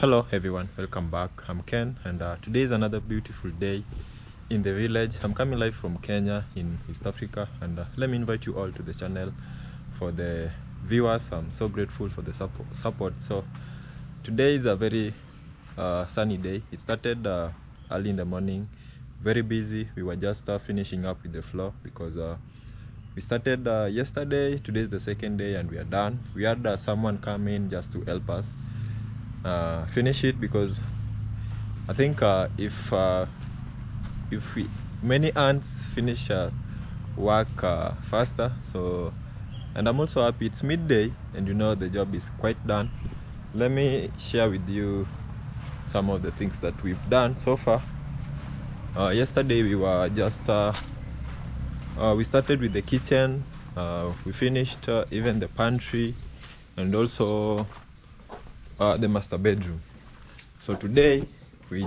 Hello everyone, welcome back. I'm Ken, and today is another beautiful day in the village. I'm coming live from Kenya in East Africa, and let me invite you all to the channel. For the viewers, I'm so grateful for the support. So today is a very sunny day. It started early in the morning, very busy. We were just finishing up with the floor because we started yesterday. Today is the second day and we are done. We had someone come in just to help us finish it, because I think if many ants finish work faster. So, and I'm also happy it's midday and the job is quite done. Let me share with you some of the things that we've done so far. Yesterday we were just we started with the kitchen. We finished even the pantry and also the master bedroom. So today we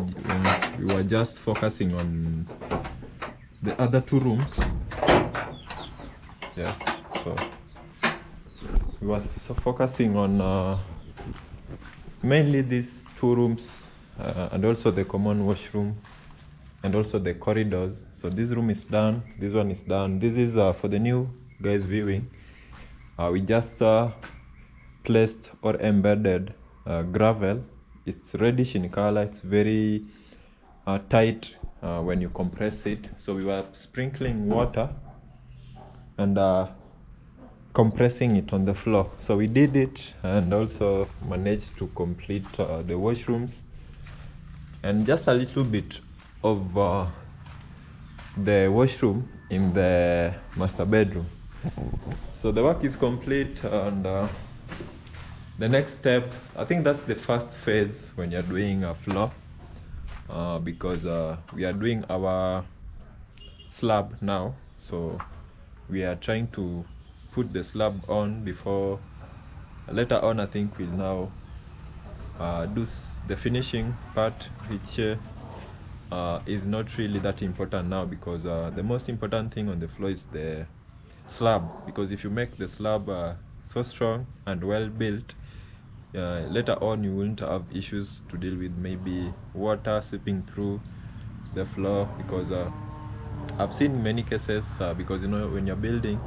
were just focusing on the other two rooms. Yes, so we was focusing on mainly these two rooms and also the common washroom and also the corridors. So this room is done, this one is done. This is for the new guys viewing. We just placed or embedded gravel. It's reddish in color. It's very tight when you compress it. So we were sprinkling water and compressing it on the floor. So we did it and also managed to complete the washrooms and just a little bit of the washroom in the master bedroom. So the work is complete, and the next step, I think that's the first phase when you're doing a floor, because we are doing our slab now. So we are trying to put the slab on before later on. I think we'll now do the finishing part, which is not really that important now, because the most important thing on the floor is the slab, because if you make the slab so strong and well built, later on you won't have issues to deal with, maybe water seeping through the floor, because I've seen many cases, because when you're building,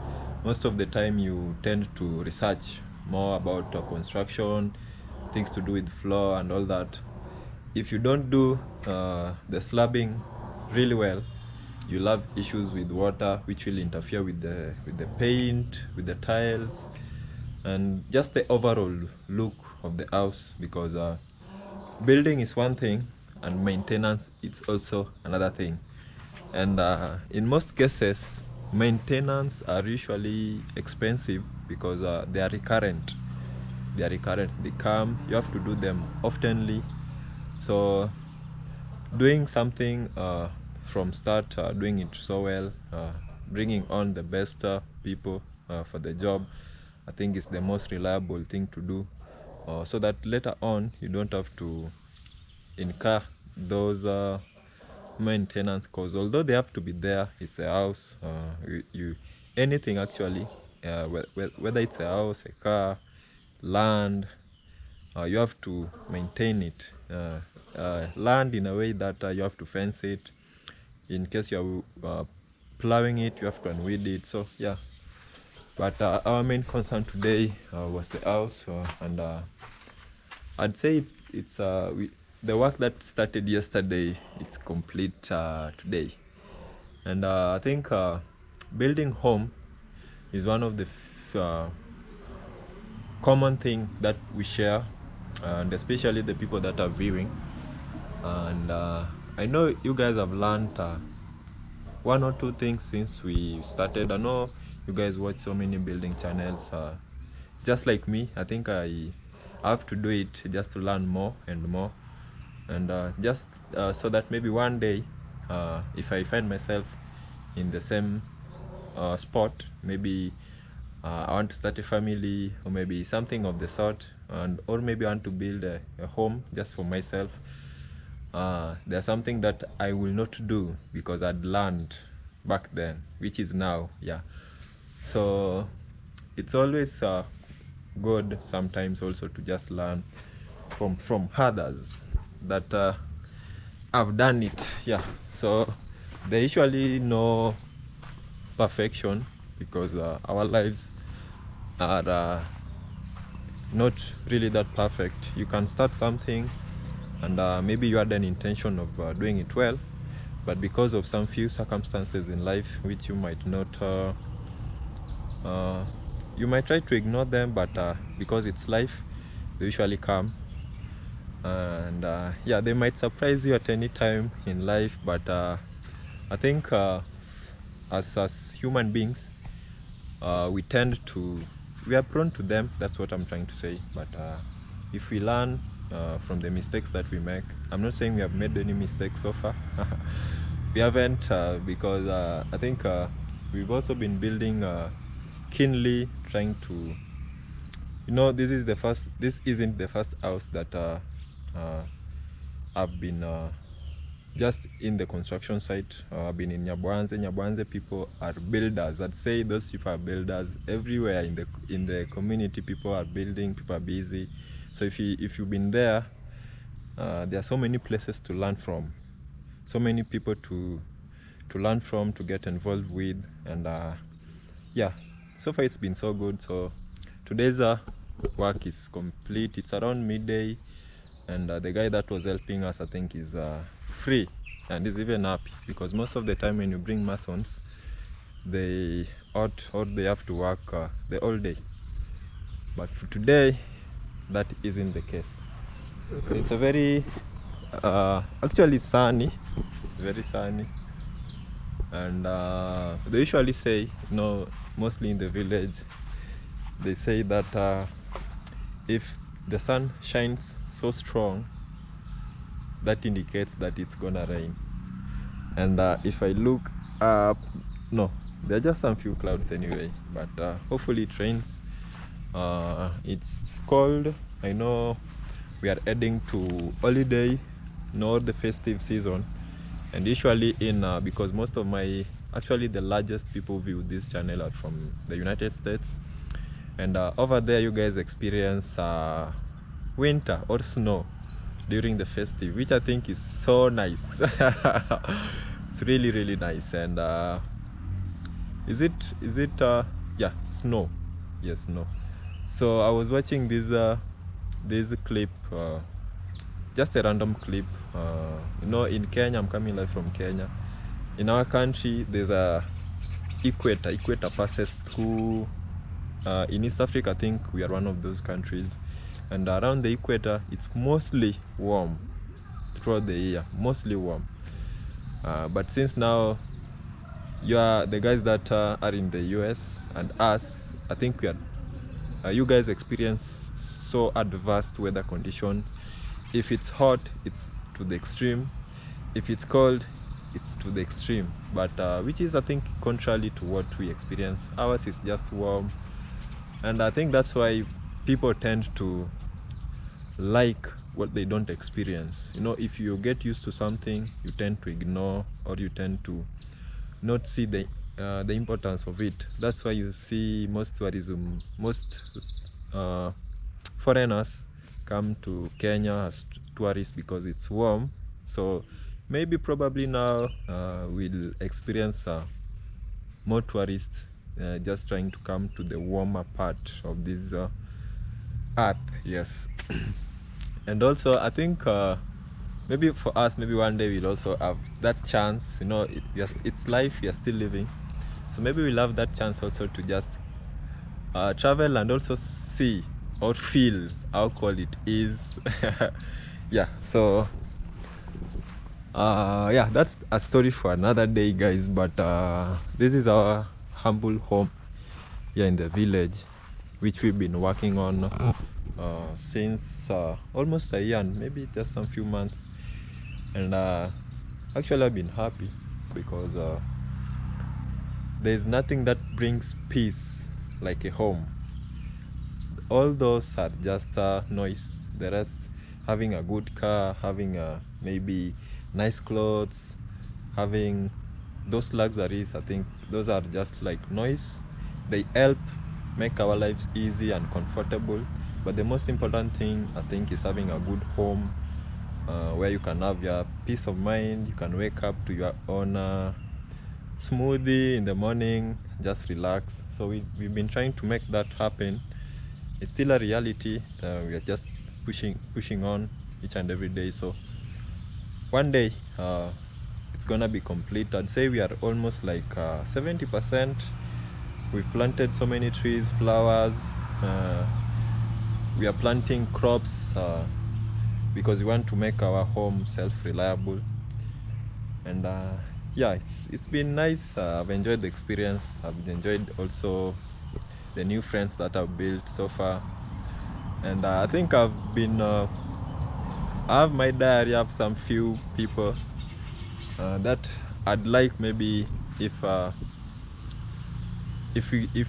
most of the time you tend to research more about construction, things to do with floor and all that. If you don't do the slabbing really well, you'll have issues with water, which will interfere with the paint, with the tiles, and just the overall look of the house, because building is one thing and maintenance is also another thing. And in most cases, maintenance are usually expensive because they are recurrent. They come, you have to do them oftenly. So doing something from start, doing it so well, bringing on the best people for the job, I think is the most reliable thing to do, so that later on you don't have to incur those maintenance costs. Although they have to be there, it's a house. Anything actually, whether it's a house, a car, land, you have to maintain it. Land in a way that you have to fence it. In case you're plowing it, you have to unweed it. So yeah, but our main concern today was the house, and I'd say it's the work that started yesterday, it's complete today. And I think building home is one of the common thing that we share, and especially the people that are viewing. And I know you guys have learned one or two things since we started. I know you guys watch so many building channels, just like me. I think I have to do it just to learn more and more, and just so that maybe one day, if I find myself in the same spot, maybe I want to start a family, or maybe something of the sort, or maybe I want to build a home just for myself. There's something that I will not do because I'd learned back then, which is now, yeah. So it's always good sometimes also to just learn from others that have done it. Yeah, so they usually know perfection because our lives are not really that perfect. You can start something and maybe you had an intention of doing it well, but because of some few circumstances in life which you might not you might try to ignore them, but because it's life, they usually come. And yeah, they might surprise you at any time in life, but I think as human beings, we are prone to them. That's what I'm trying to say. But if we learn from the mistakes that we make, I'm not saying we have made any mistakes so far. We haven't, because I think we've also been building keenly, trying to, this isn't the first house that I've been just in the construction site. I've been in Nyabohanse. People are builders. I'd say those people are builders everywhere in the community. People are building, people are busy. So if you've been there, there are so many places to learn from, so many people to learn from, to get involved with. And yeah, so far it's been so good. So today's work is complete. It's around midday, and the guy that was helping us, I think, is free and is even happy, because most of the time when you bring masons, they have to work the whole day. But for today, that isn't the case. It's a very actually sunny, very sunny. And they usually say, mostly in the village, they say that if the sun shines so strong, that indicates that it's gonna rain. And if I look up, no, there are just some few clouds anyway, but hopefully it rains. It's cold. I know we are heading to holiday, the festive season. And usually because most of actually the largest people view this channel are from the United States, and over there you guys experience winter or snow during the festive, which I think is so nice. It's really, really nice. And is it yeah, snow. Yes, snow. So I was watching this clip, just a random clip. In Kenya, I'm coming live from Kenya. In our country, there's a equator passes through. In East Africa, I think we are one of those countries, and around the equator, it's mostly warm throughout the year, mostly warm. But since now you are the guys that are in the US and us, I think you guys experience so adverse weather conditions. If it's hot, it's to the extreme. If it's cold, it's to the extreme. But which is, I think, contrary to what we experience. Ours is just warm, and I think that's why people tend to like what they don't experience. If you get used to something, you tend to ignore, or you tend to not see the importance of it. That's why you see most foreigners come to Kenya as tourists, because it's warm. So maybe probably now we'll experience more tourists just trying to come to the warmer part of this earth. Yes. And also I think maybe for us, maybe one day we'll also have that chance. It's life, we are still living, so maybe we'll have that chance also to just travel and also see or feel how cold it is. Yeah, so yeah, that's a story for another day, guys. But this is our humble home here in the village, which we've been working on since almost a year, and maybe just some few months. And actually I've been happy, because there's nothing that brings peace like a home. All those are just noise. The rest, having a good car, having maybe nice clothes, having those luxuries, I think those are just like noise. They help make our lives easy and comfortable, but the most important thing I think is having a good home where you can have your peace of mind. You can wake up to your own smoothie in the morning, just relax. So we've been trying to make that happen. It's still a reality. We are just pushing on each and every day. So one day it's gonna be complete. I'd say we are almost like 70%. We've planted so many trees, flowers. We are planting crops because we want to make our home self-reliable. And yeah, it's been nice. I've enjoyed the experience. I've enjoyed also the new friends that I've built so far. And I think I have my diary. I have some few people that I'd like maybe if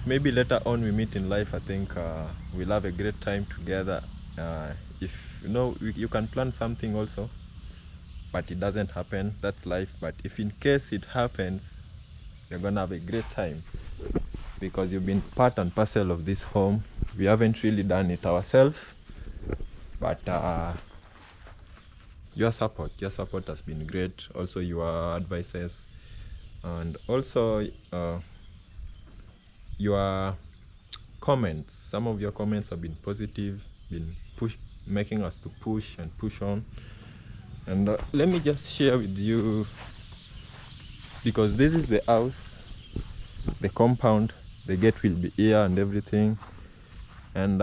maybe later on we meet in life, I think we'll have a great time together. If you can plan something also, but it doesn't happen, that's life. But if in case it happens, you're gonna have a great time because you've been part and parcel of this home. We haven't really done it ourselves, but your support has been great. Also your advices, and also your comments. Some of your comments have been positive, been making us to push on. And let me just share with you, because this is the house, the compound, the gate will be here and everything. And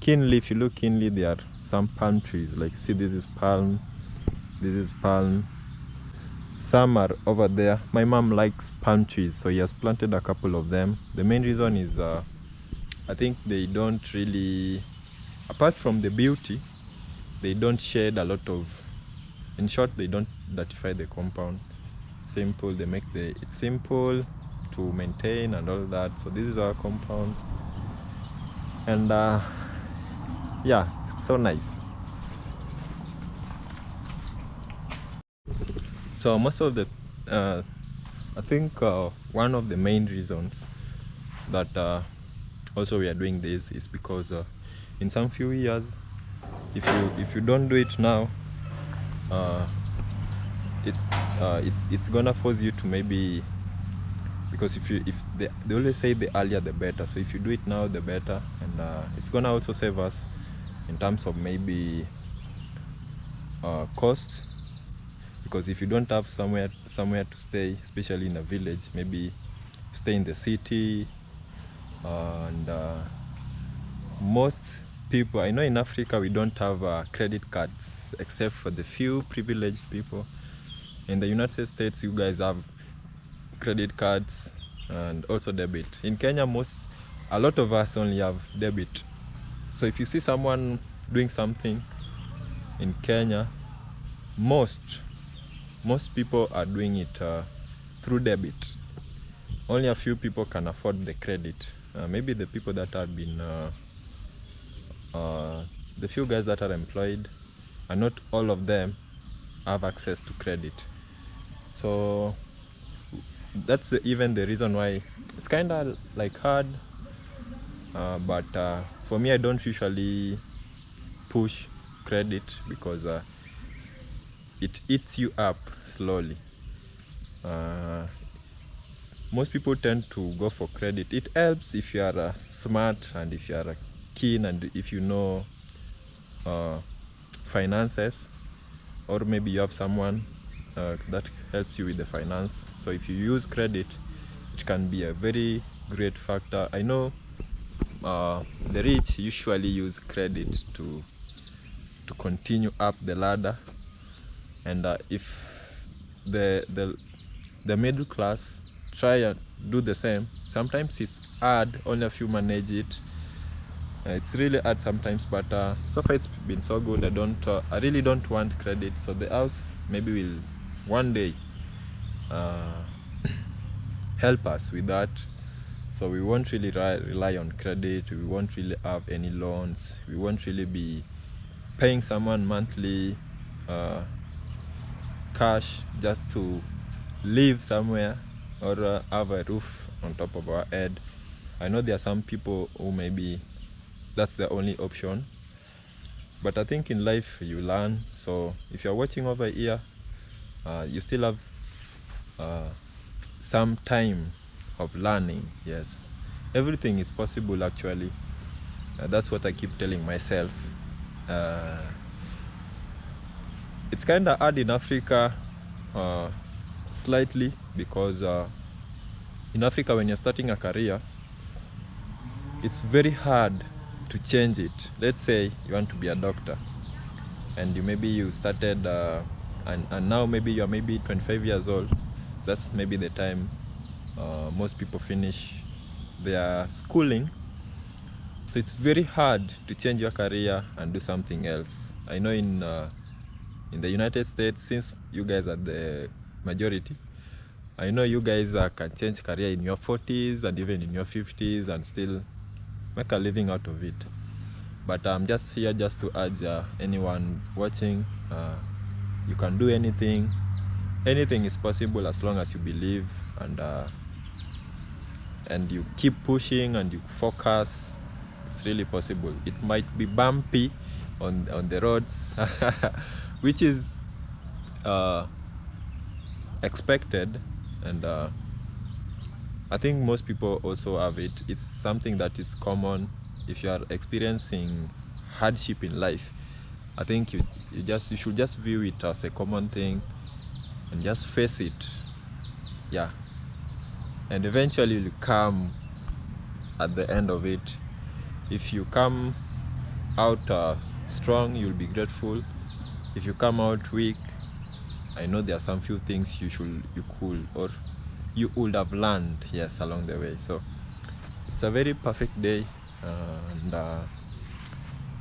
keenly, if you look keenly, there are some palm trees. Like, see, this is palm, some are over there. My mom likes palm trees, so he has planted a couple of them. The main reason is I think they don't really, apart from the beauty, they don't shed a lot of, in short, they don't dirtify the compound. Simple, they make it simple to maintain and all that. So this is our compound, and yeah, it's so nice. So most of the I think one of the main reasons that also we are doing this is because in some few years, if you don't do it now, it's gonna force you to maybe, because if they always say the earlier the better. So if you do it now, the better. And it's gonna also save us in terms of maybe cost, because if you don't have somewhere to stay, especially in a village, maybe stay in the city. And most people, I know in Africa we don't have credit cards except for the few privileged people. In the United States, you guys have credit cards and also debit. In Kenya, a lot of us only have debit. So if you see someone doing something in Kenya, most people are doing it through debit. Only a few people can afford the credit. Maybe the people that have been the few guys that are employed, and not all of them have access to credit. So that's even the reason why it's kind of like hard. But for me, I don't usually push credit because it eats you up slowly. Most people tend to go for credit. It helps if you are smart and if you are keen and if you know finances, or maybe you have someone that helps you with the finance. So if you use credit, it can be a very great factor. I know the rich usually use credit to continue up the ladder, and if the middle class try and do the same, sometimes it's hard. Only a few manage it. It's really hard sometimes, but so far it's been so good. I really don't want credit. So the house maybe will one day help us with that. So we won't really rely on credit. We won't really have any loans. We won't really be paying someone monthly cash just to live somewhere or have a roof on top of our head. I know there are some people who maybe that's the only option. But I think in life you learn. So if you're watching over here, you still have some time of learning. Yes, everything is possible actually. That's what I keep telling myself. It's kind of hard in Africa, slightly, because in Africa when you're starting a career, it's very hard to change it. Let's say you want to be a doctor, and maybe you started and now maybe you're maybe 25 years old. That's maybe the time most people finish their schooling. So it's very hard to change your career and do something else. I know in the United States, since you guys are the majority, I know you guys can change career in your 40s and even in your 50s and still make a living out of it. But I'm just here just to urge anyone watching, you can do anything. Anything is possible as long as you believe and you keep pushing and you focus. It's really possible. It might be bumpy on the roads, which is expected, and I think most people also have it. It's something that is common. If you are experiencing hardship in life, I think you should just view it as a common thing and just face it. Yeah, and eventually you'll come at the end of it. If you come out strong, you'll be grateful. If you come out weak, I know there are some few things you would have learned, yes, along the way. So it's a very perfect day, and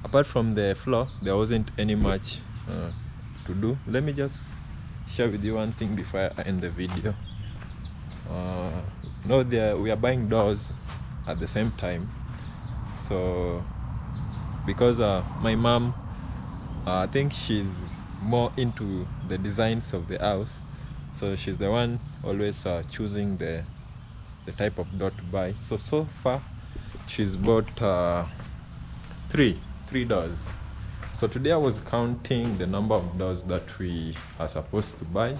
apart from the floor, there wasn't any much to do. Let me just share with you one thing before I end the video. We are buying doors at the same time. So because my mom, I think she's more into the designs of the house, so she's the one always choosing the type of door to buy. So far she's bought three doors. So today I was counting the number of doors that we are supposed to buy,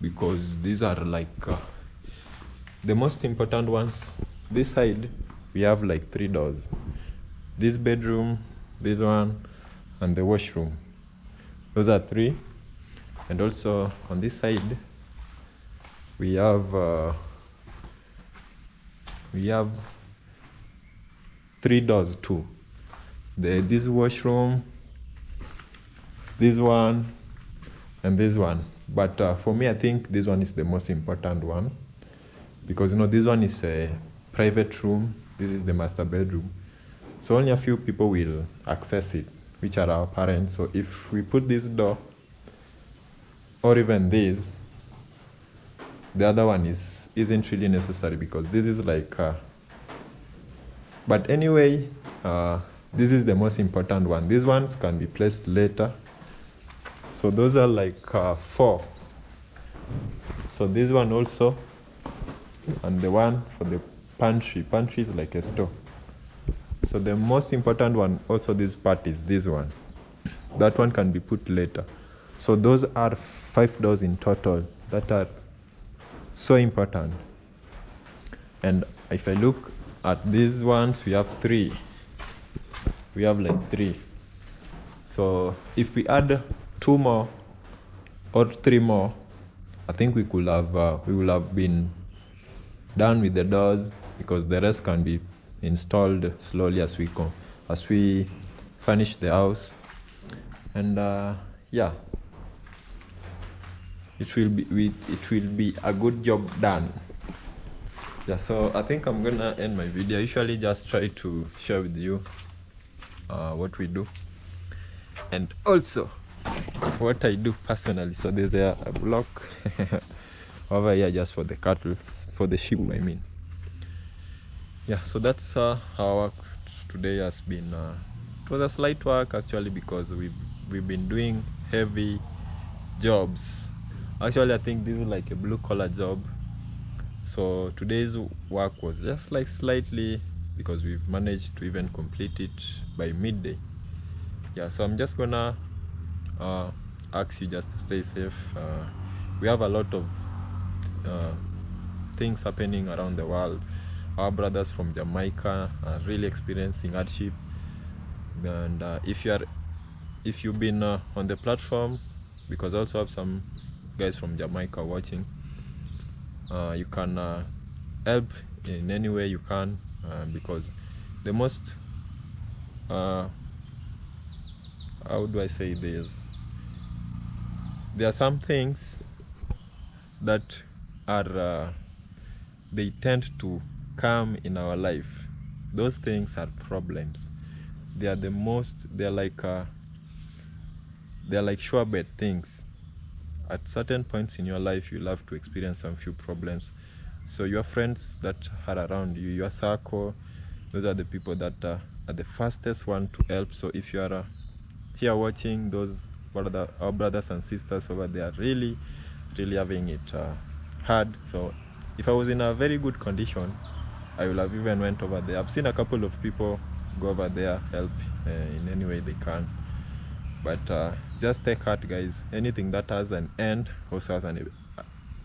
because these are like the most important ones. This side we have like 3 doors: this bedroom, this one, and the washroom. Those are 3. And also on this side we have 3 doors too. This washroom, this one, and this one. But for me, I think this one is the most important one, because this one is a private room. This is the master bedroom, so only a few people will access it, which are our parents. So if we put this door, or even this, the other one isn't really necessary, because this is like but anyway, this is the most important one. These ones can be placed later. So those are like 4. So this one also, and the one for the pantry is like a store. So the most important one also, this part, is this one. That one can be put later. So those are 5 doors in total that are so important. And if I look at these ones, we have 3. We have like 3. So if we add 2 more or 3 more, I think we will have been done with the doors, because the rest can be installed slowly as we finish the house. And yeah, it will be a good job done. Yeah, so I think I'm gonna end my video. I usually just try to share with you what we do, and also what I do personally. So there's a block over here just for the cattle, for the sheep, I mean. Yeah, so that's our work today has been. It was a slight work actually, because we've been doing heavy jobs. Actually, I think this is like a blue collar job. So today's work was just like slightly because we've managed to even complete it by midday. Yeah, so I'm just gonna ask you just to stay safe. We have a lot of things happening around the world. Our brothers from Jamaica are really experiencing hardship, and if you've been on the platform, because I also have some guys from Jamaica watching, you can help in any way you can, because the most how do I say this, there are some things that are they tend to come in our life. Those things are problems. They are the most, they're like sure bet things. At certain points in your life, you'll have to experience some few problems. So your friends that are around you, your circle, those are the people that are the fastest one to help. So if you are here watching, those our brothers and sisters over there really having it hard. So if I was in a very good condition, I will have even went over there. I've seen a couple of people go over there, help in any way they can. But just take heart, guys. Anything that has an end also has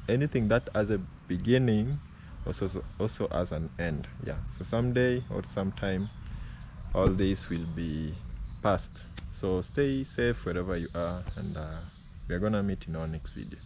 anything that has a beginning also has an end. Yeah, so someday or sometime all this will be past. So stay safe wherever you are, and we're gonna meet in our next video.